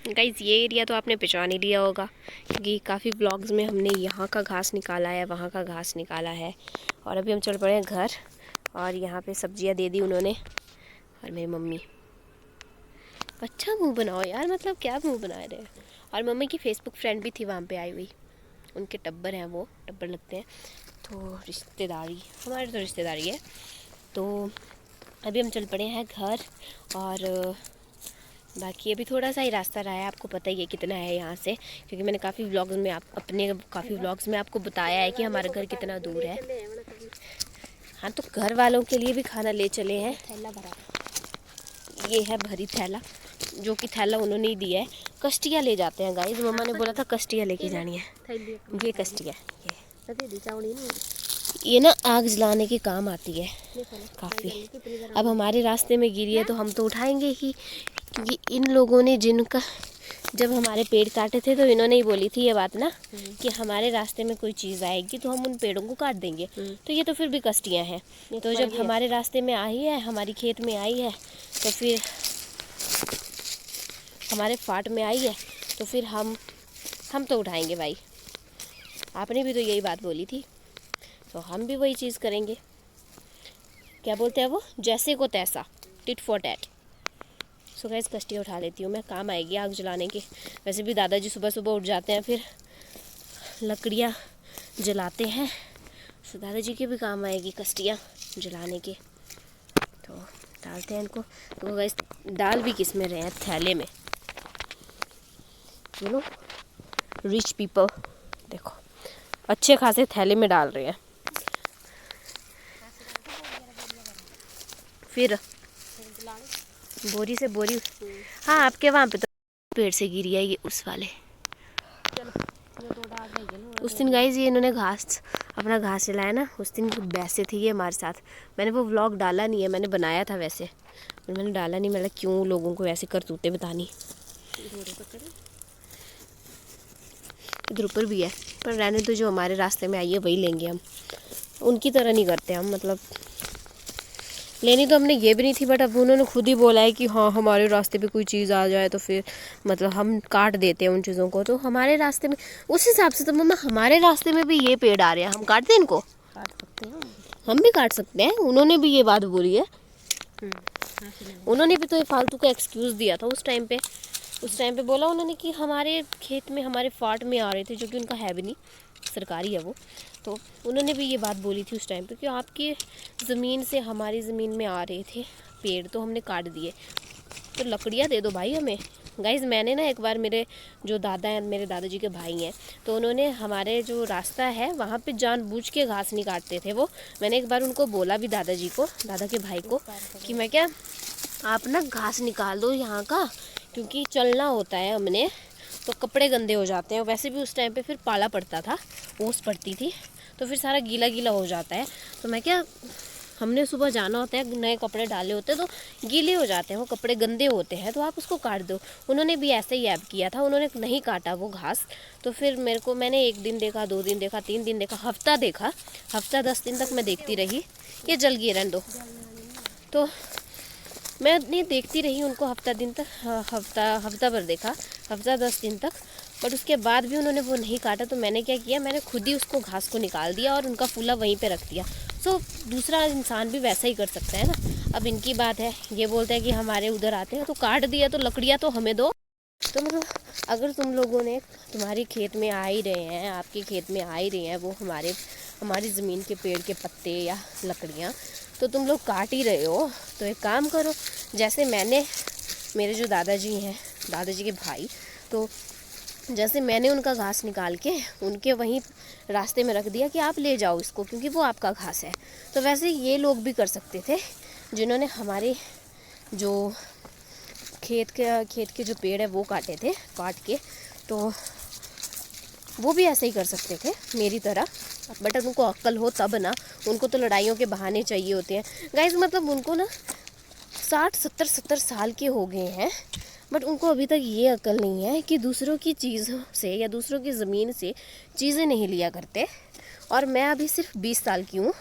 Guys ये area तो आपने पहचान ही लिया होगा, क्योंकि काफ़ी व्लॉग्स में हमने यहाँ का घास निकाला है, वहाँ का घास निकाला है। और अभी हम चल पड़े हैं घर, और यहाँ पे सब्जियाँ दे दी उन्होंने। और मेरी मम्मी, अच्छा मुंह बनाओ यार, मतलब क्या मुंह बना रहे हैं। और मम्मी की फेसबुक फ्रेंड भी थी वहाँ पे आई हुई, उनके टब्बर हैं, वो टब्बर लगते हैं, तो रिश्तेदारी, हमारे तो रिश्तेदारी है। तो अभी हम चल पड़े हैं घर, और बाकी अभी थोड़ा सा ही रास्ता रहा है, आपको पता ही है कितना है यहाँ से, क्योंकि मैंने काफ़ी व्लॉग्स में काफ़ी व्लॉग्स में आपको बताया है कि हमारा घर कितना दूर है। हाँ, तो घर वालों के लिए भी खाना ले चले हैं। थैला भरा, ये है भरी थैला, जो कि थैला उन्होंने ही दिया है। कश्तियाँ ले जाते हैं गाइस, मम्मा ने बोला था कश्तियाँ लेके जानी है। ये कश्तियाँ, ये ना आग जलाने के काम आती है काफ़ी। अब हमारे रास्ते में गिरी है तो हम तो उठाएंगे ही, क्योंकि इन लोगों ने जब हमारे पेड़ काटे थे तो इन्होंने ही बोली थी ये बात ना, कि हमारे रास्ते में कोई चीज़ आएगी तो हम उन पेड़ों को काट देंगे। तो ये तो फिर भी कश्तियाँ हैं, तो जब हमारे रास्ते में आई है, हमारी खेत में आई है, तो फिर हमारे फाट में आई है, तो फिर हम तो उठाएंगे भाई। आपने भी तो यही बात बोली थी, तो हम भी वही चीज़ करेंगे। क्या बोलते हैं वो, जैसे को तैसा, tit for tat. So guys कश्ती उठा लेती हूँ मैं, काम आएगी आग जलाने के। वैसे भी दादाजी सुबह सुबह उठ जाते हैं, फिर लकड़ियाँ जलाते हैं, सो दादाजी के भी काम आएगी कश्तियाँ जलाने के। तो डालते हैं इनको। तो गाइस डाल भी किस में रहे हैं, थैले में। यू नो रिच पीपल, देखो अच्छे खासे थैले में डाल रहे हैं। फिर बोरी से बोरी, हाँ आपके वहाँ पे तो पेड़ से गिरी है ये, उस वाले। उस दिन गाइस ये इन्होंने अपना घास जलाया ना, उस दिन वैसे थी ये हमारे साथ। मैंने वो व्लॉग डाला नहीं है, मैंने बनाया था वैसे, पर मैंने डाला नहीं, मतलब क्यों लोगों को ऐसे करतूतें बतानी। इधर ऊपर भी है, पर रहने तो, जो हमारे रास्ते में आई है वही लेंगे हम, उनकी तरह नहीं करते हम। मतलब लेनी तो हमने ये भी नहीं थी, बट अब उन्होंने खुद ही बोला है कि हाँ हमारे रास्ते पे कोई चीज़ आ जाए तो फिर मतलब हम काट देते हैं उन चीज़ों को। तो हमारे रास्ते में उस हिसाब से तो मम्मा हमारे रास्ते में भी ये पेड़ आ रहे हैं, हम काट दें इनको? काट सकते हैं, हम भी काट सकते हैं। उन्होंने भी ये बात बोली है, उन्होंने भी तो ये फालतू का एक्सक्यूज़ दिया था उस टाइम पे बोला उन्होंने कि हमारे खेत में, हमारे फाट में आ रहे थे, जो कि उनका है भी नहीं, सरकारी है वो। तो उन्होंने भी ये बात बोली थी उस टाइम पे कि आपकी ज़मीन से हमारी ज़मीन में आ रहे थे पेड़, तो हमने काट दिए, तो लकड़ियाँ दे दो भाई हमें। गाइज़ मैंने ना एक बार, मेरे जो दादा हैं, मेरे दादाजी के भाई हैं, तो उन्होंने हमारे जो रास्ता है वहाँ पे जानबूझ के घास नहीं काटते थे वो। मैंने एक बार उनको बोला भी, दादाजी को, दादा के भाई को, कि मैं क्या, आप ना घास निकाल दो यहाँ का, क्योंकि चलना होता है हमने, तो कपड़े गंदे हो जाते हैं। वैसे भी उस टाइम पे फिर पाला पड़ता था, ओस पड़ती थी, तो फिर सारा गीला गीला हो जाता है। तो मैं क्या, हमने सुबह जाना होता है, नए कपड़े डाले होते हैं तो गीले हो जाते हैं, वो कपड़े गंदे होते हैं, तो आप उसको काट दो। उन्होंने भी ऐसे ही ऐप किया था, उन्होंने नहीं काटा वो घास। तो फिर मैंने 1 दिन देखा, 2 दिन देखा, 3 दिन देखा, हफ्ता देखा, हफ्ता 10 दिन तक मैं देखती रही, ये जल गई, रहने दो। तो मैं नहीं देखती रही उनको, हफ्ता भर देखा, हफ्ता 10 दिन तक, बट उसके बाद भी उन्होंने वो नहीं काटा। तो मैंने क्या किया, मैंने खुद ही उसको घास को निकाल दिया और उनका फूला वहीं पे रख दिया। सो दूसरा इंसान भी वैसा ही कर सकता है ना। अब इनकी बात है, ये बोलते हैं कि हमारे उधर आते हैं तो काट दिया, तो लकड़ियाँ तो हमें दो। तो मतलब अगर तुम लोगों ने, तुम्हारे खेत में आ ही रहे हैं, आपके खेत में आ ही रहे हैं वो हमारी ज़मीन के पेड़ के पत्ते या लकड़ियाँ, तो तुम लोग काट ही रहे हो, तो एक काम करो, जैसे मेरे जो दादाजी हैं, दादाजी के भाई, तो जैसे मैंने उनका घास निकाल के उनके वहीं रास्ते में रख दिया कि आप ले जाओ इसको, क्योंकि वो आपका घास है, तो वैसे ये लोग भी कर सकते थे, जिन्होंने हमारे जो खेत के जो पेड़ है वो काटे थे, काट के, तो वो भी ऐसे ही कर सकते थे मेरी तरह। बट उनको अक्ल हो तब ना, उनको तो लड़ाइयों के बहाने चाहिए होते हैं गाइज। मतलब उनको ना 60-70 साल के हो गए हैं, बट उनको अभी तक ये अक्ल नहीं है कि दूसरों की चीज़ों से या दूसरों की ज़मीन से चीज़ें नहीं लिया करते। और मैं अभी सिर्फ 20 साल की हूँ,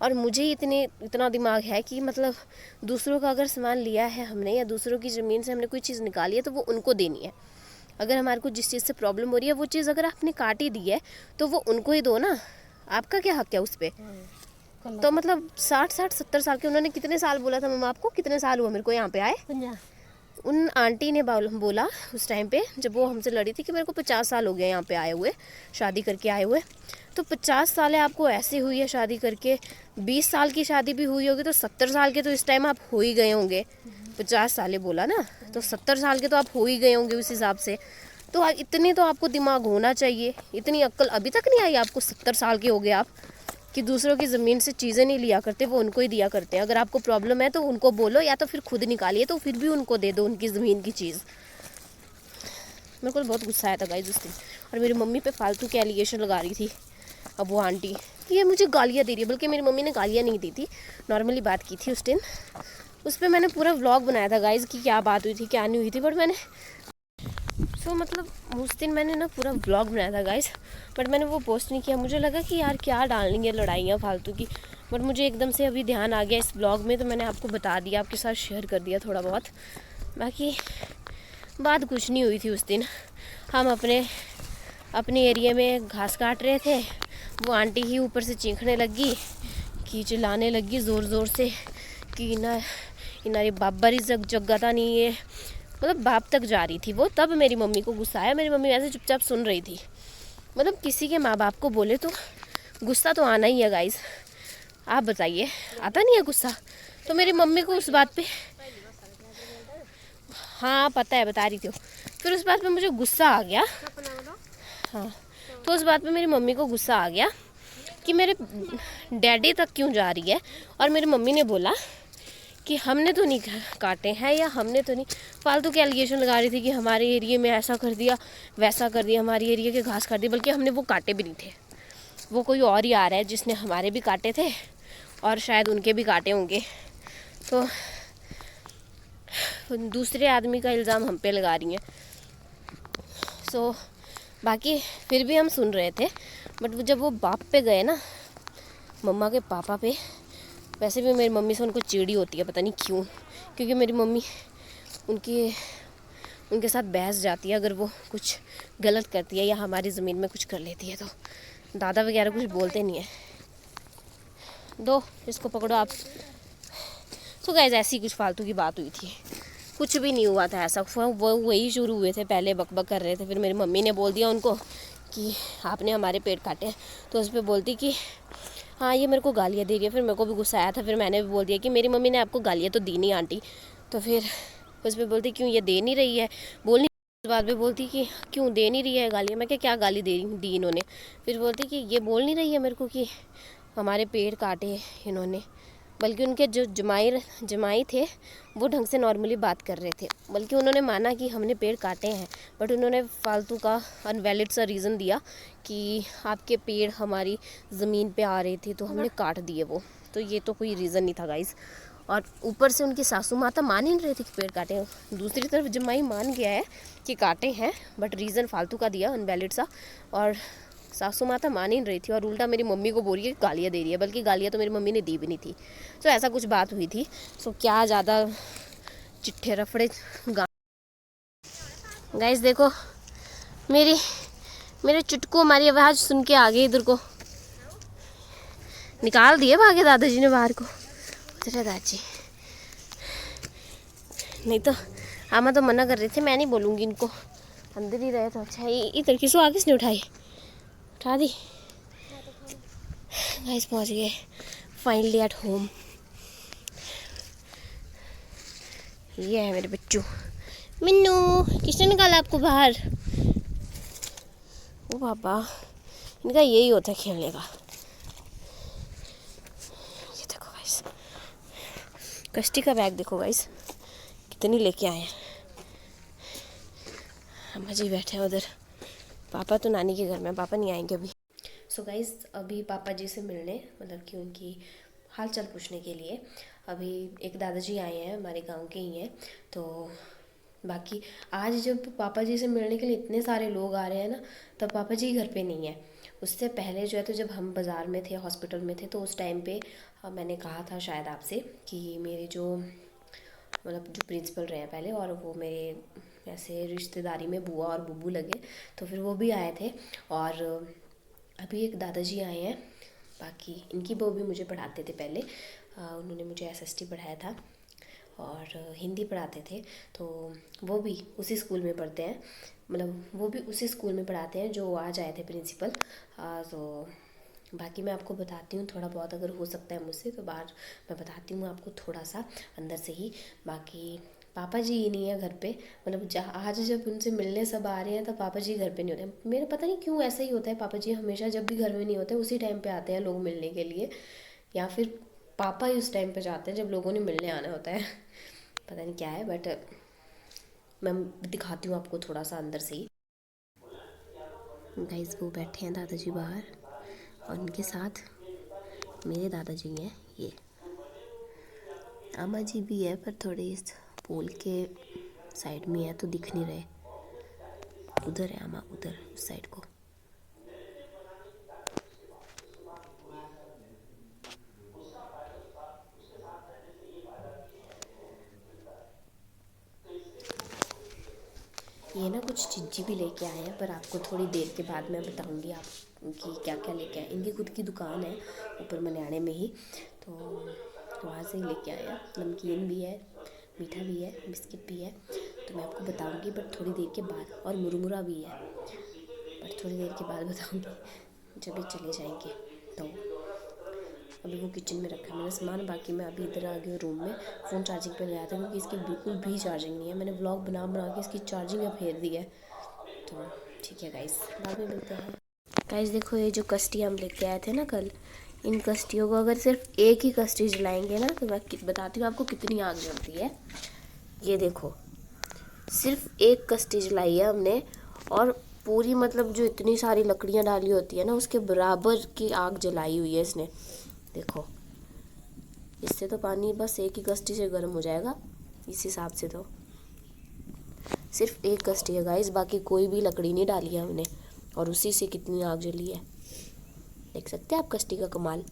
और मुझे इतना दिमाग है कि मतलब दूसरों का अगर सामान लिया है हमने, या दूसरों की ज़मीन से हमने कोई चीज़ निकाली है, तो वो उनको देनी है। अगर हमारे को जिस चीज़ से प्रॉब्लम हो रही है वो चीज़ अगर आपने काट ही दी है तो वो उनको ही दो ना, आपका क्या हक है उस पर। तो मतलब 60-70 साल के, उन्होंने कितने साल बोला था मम्मा आपको, कितने साल हुआ मेरे को यहाँ पे आए? उन आंटी ने बोला उस टाइम पे जब वो हमसे लड़ी थी कि मेरे को 50 साल हो गया यहाँ पे आए हुए, शादी करके आए हुए। तो 50 साल है आपको ऐसे हुई है शादी करके, 20 साल की शादी भी हुई होगी तो 70 साल के तो इस टाइम आप हो ही गए होंगे। 50 साल बोला ना, तो 70 साल के तो आप हो ही गए होंगे उस हिसाब से। तो इतने तो आपको दिमाग होना चाहिए, इतनी अक्ल अभी तक नहीं आई आपको? 70 साल के हो गए आप कि दूसरों की ज़मीन से चीज़ें नहीं लिया करते, वो उनको ही दिया करते हैं। अगर आपको प्रॉब्लम है तो उनको बोलो, या तो फिर खुद निकालिए, तो फिर भी उनको दे दो उनकी ज़मीन की चीज़। मेरे को तो बहुत गुस्सा आया था गाइस उस दिन, और मेरी मम्मी पे फालतू के एलिगेशन लगा रही थी अब वो आंटी, ये मुझे गालियाँ दे रही है। बल्कि मेरी मम्मी ने गालियाँ नहीं दी थी, नॉर्मली बात की थी उस दिन। उस पर मैंने पूरा व्लॉग बनाया था गाइस कि क्या बात हुई थी क्या नहीं हुई थी, बट मैंने मतलब उस दिन मैंने ना पूरा व्लॉग बनाया था गाइस, बट मैंने वो पोस्ट नहीं किया। मुझे लगा कि यार क्या डालनी है लड़ाइयाँ फालतू की, बट मुझे एकदम से अभी ध्यान आ गया इस ब्लॉग में, तो मैंने आपको बता दिया, आपके साथ शेयर कर दिया थोड़ा बहुत। बाकी बात कुछ नहीं हुई थी उस दिन। हम अपने एरिया में घास काट रहे थे, वो आंटी ही ऊपर से चीखने लगी कि चिल्लाने लगी ज़ोर ज़ोर से कि इनारी बाबरी जगता नहीं है, मतलब बाप तक जा रही थी वो। तब मेरी मम्मी को गुस्सा आया। मेरी मम्मी वैसे चुपचाप सुन रही थी। मतलब किसी के माँ बाप को बोले तो गुस्सा तो आना ही है गाइस, आप बताइए, आता नहीं है गुस्सा? तो मेरी मम्मी को उस बात पे, हाँ पता है, बता रही थी। फिर उस बात पे मुझे गुस्सा आ गया। हाँ, तो उस बात पे मेरी मम्मी को गुस्सा आ गया कि मेरे डैडी तक क्यों जा रही है। और मेरी मम्मी ने बोला कि हमने तो नहीं काटे हैं, या हमने तो नहीं, फालतू के एलिगेशन लगा रही थी कि हमारे एरिया में ऐसा कर दिया वैसा कर दिया, हमारी एरिया के घास काट दिए। बल्कि हमने वो काटे भी नहीं थे, वो कोई और ही आ रहा है जिसने हमारे भी काटे थे और शायद उनके भी काटे होंगे। तो दूसरे आदमी का इल्ज़ाम हम पे लगा रही हैं। सो बाकी फिर भी हम सुन रहे थे, बट जब वो बाप पे गए ना, मम्मा के पापा पे, वैसे भी मेरी मम्मी से उनको चिड़ी होती है, पता नहीं क्यों, क्योंकि मेरी मम्मी उनके साथ बहस जाती है अगर वो कुछ गलत करती है या हमारी ज़मीन में कुछ कर लेती है। तो दादा वगैरह कुछ बोलते नहीं है। दो इसको पकड़ो आप। तो गाइस ऐसी कुछ फालतू की बात हुई थी, कुछ भी नहीं हुआ था ऐसा। वो वही शुरू हुए थे, पहले बकबक कर रहे थे, फिर मेरी मम्मी ने बोल दिया उनको कि आपने हमारे पेट काटे। तो उस पर बोलती कि हाँ ये मेरे को गालियाँ दे रही है। फिर मेरे को भी गुस्सा आया था, फिर मैंने भी बोल दिया कि मेरी मम्मी ने आपको गालियाँ तो दी नहीं आंटी। तो फिर उस पर बोलती क्यों ये दे नहीं रही है, बोल नहीं, उस बात पे बोलती कि क्यों दे नहीं रही है गालियाँ। मैं क्या गाली दी इन्होंने? फिर बोलती कि ये बोल नहीं रही है मेरे को कि हमारे पेड़ काटे इन्होंने। बल्कि उनके जो जमाई थे वो ढंग से नॉर्मली बात कर रहे थे, बल्कि उन्होंने माना कि हमने पेड़ काटे हैं, बट उन्होंने फालतू का अनवैलिड सा रीज़न दिया कि आपके पेड़ हमारी ज़मीन पे आ रहे थे तो हमने काट दिए वो। तो ये तो कोई रीज़न नहीं था गाइस। और ऊपर से उनकी सासू माता मान ही नहीं रही थी कि पेड़ काटे हैं। दूसरी तरफ जमाई मान गया है कि काटे हैं, बट रीज़न फालतू का दिया अनवैलिड सा, और सासू माता मान ही नहीं रही थी, और उल्टा मेरी मम्मी को बोल रही है कि गालियाँ दे रही है। बल्कि गालियाँ तो मेरी मम्मी ने दी भी नहीं थी। तो ऐसा कुछ बात हुई थी। सो क्या ज़्यादा चिट्ठे रफड़े गाइस देखो, मेरे चुटकू हमारी आवाज़ सुन के आ गए, इधर को निकाल दिए भागे दादाजी ने बाहर को। तेरा दादाजी नहीं तो आमा तो मना कर रहे थे, मैं नहीं बोलूँगी इनको, अंदर ही रहे तो अच्छा। इधर किसको आगे किसने उठा दी। गाइस पहुँच गए फाइनली एट होम। ये है मेरे बच्चों। मिन्नू किसने निकाला आपको बाहर? ओ पापा, इनका यही होता है खेलने का। ये देखो गाइस, कश्ती का बैग देखो गाइस कितनी लेके आए हैं। अम्मा जी बैठे हैं उधर, पापा तो नानी के घर में, पापा नहीं आएंगे अभी। सो गाइस अभी पापा जी से मिलने, मतलब कि उनकी हाल चाल पूछने के लिए अभी एक दादाजी आए हैं, हमारे गांव के ही हैं। तो बाकी आज जब पापा जी से मिलने के लिए इतने सारे लोग आ रहे हैं ना, तब पापा जी घर पे नहीं है। उससे पहले जो है, तो जब हम बाज़ार में थे, हॉस्पिटल में थे, तो उस टाइम पे मैंने कहा था शायद आपसे कि मेरे जो मतलब जो प्रिंसिपल रहे हैं पहले, और वो मेरे ऐसे रिश्तेदारी में बुआ और बुब्बू लगे, तो फिर वो भी आए थे। और अभी एक दादाजी आए हैं, बाकी इनकी बहू भी मुझे पढ़ाते थे पहले। उन्होंने मुझे एसएसटी पढ़ाया था और हिंदी पढ़ाते थे, तो वो भी उसी स्कूल में पढ़ते हैं, मतलब वो भी उसी स्कूल में पढ़ाते हैं जो आज आए थे प्रिंसिपल। तो बाकी मैं आपको बताती हूँ थोड़ा बहुत, अगर हो सकता है मुझसे तो बाहर मैं बताती हूँ आपको थोड़ा सा अंदर से ही। बाकी पापा जी ही नहीं है घर पे, मतलब जहाँ आज जब उनसे मिलने सब आ रहे हैं तो पापा जी घर पे नहीं होते। मेरा पता नहीं क्यों ऐसा ही होता है, पापा जी हमेशा जब भी घर में नहीं होते उसी टाइम पे आते हैं लोग मिलने के लिए, या फिर पापा ही उस टाइम पे जाते हैं जब लोगों ने मिलने आना होता है। पता नहीं क्या है, बट मैं दिखाती हूँ आपको थोड़ा सा अंदर से ही। गाइस वो बैठे हैं दादाजी बाहर, और उनके साथ मेरे दादाजी हैं। ये अम्मा जी भी है, पर थोड़े इस पोल के साइड में है तो दिख नहीं रहे। उधर है अम्मा, उधर उस साइड को। ये ना कुछ चीज़ी भी लेके आए हैं, पर आपको थोड़ी देर के बाद मैं बताऊंगी आप कि क्या क्या लेके आए। इनकी खुद की दुकान है ऊपर मनियाने में ही, तो वहाँ से ही लेके आए हैं। नमकीन भी है, मीठा भी है, बिस्किट भी है, तो मैं आपको बताऊंगी बट थोड़ी देर के बाद। और मुरमुरा भी है, बट थोड़ी देर के बाद बताऊंगी जब ये चले जाएंगे। तो अभी वो किचन में रखा है मैंने सामान, बाकी मैं अभी इधर आ गई हूँ रूम में। फ़ोन चार्जिंग पे लगाया था क्योंकि इसकी बिल्कुल भी चार्जिंग नहीं है। मैंने व्लॉग बना बना के इसकी चार्जिंग फेर दी है। तो ठीक है गाइस, बाद में मिलते हैं। गाइस देखो, ये जो कश्ती हम लेके आए थे ना कल, इन कश्तियों को अगर सिर्फ एक ही कश्ती जलाएंगे ना तो मैं बताती हूँ आपको कितनी आग जलती है। ये देखो, सिर्फ एक कश्ती जलाई है हमने, और पूरी मतलब जो इतनी सारी लकड़ियाँ डाली होती है ना उसके बराबर की आग जलाई हुई है इसने। देखो, इससे तो पानी बस एक ही कश्ती से गर्म हो जाएगा इस हिसाब से। तो सिर्फ एक कश्ती है गाइस, बाकी कोई भी लकड़ी नहीं डाली है हमने, और उसी से कितनी आग जली है। देख सकते हैं आप कश्ती का कमाल।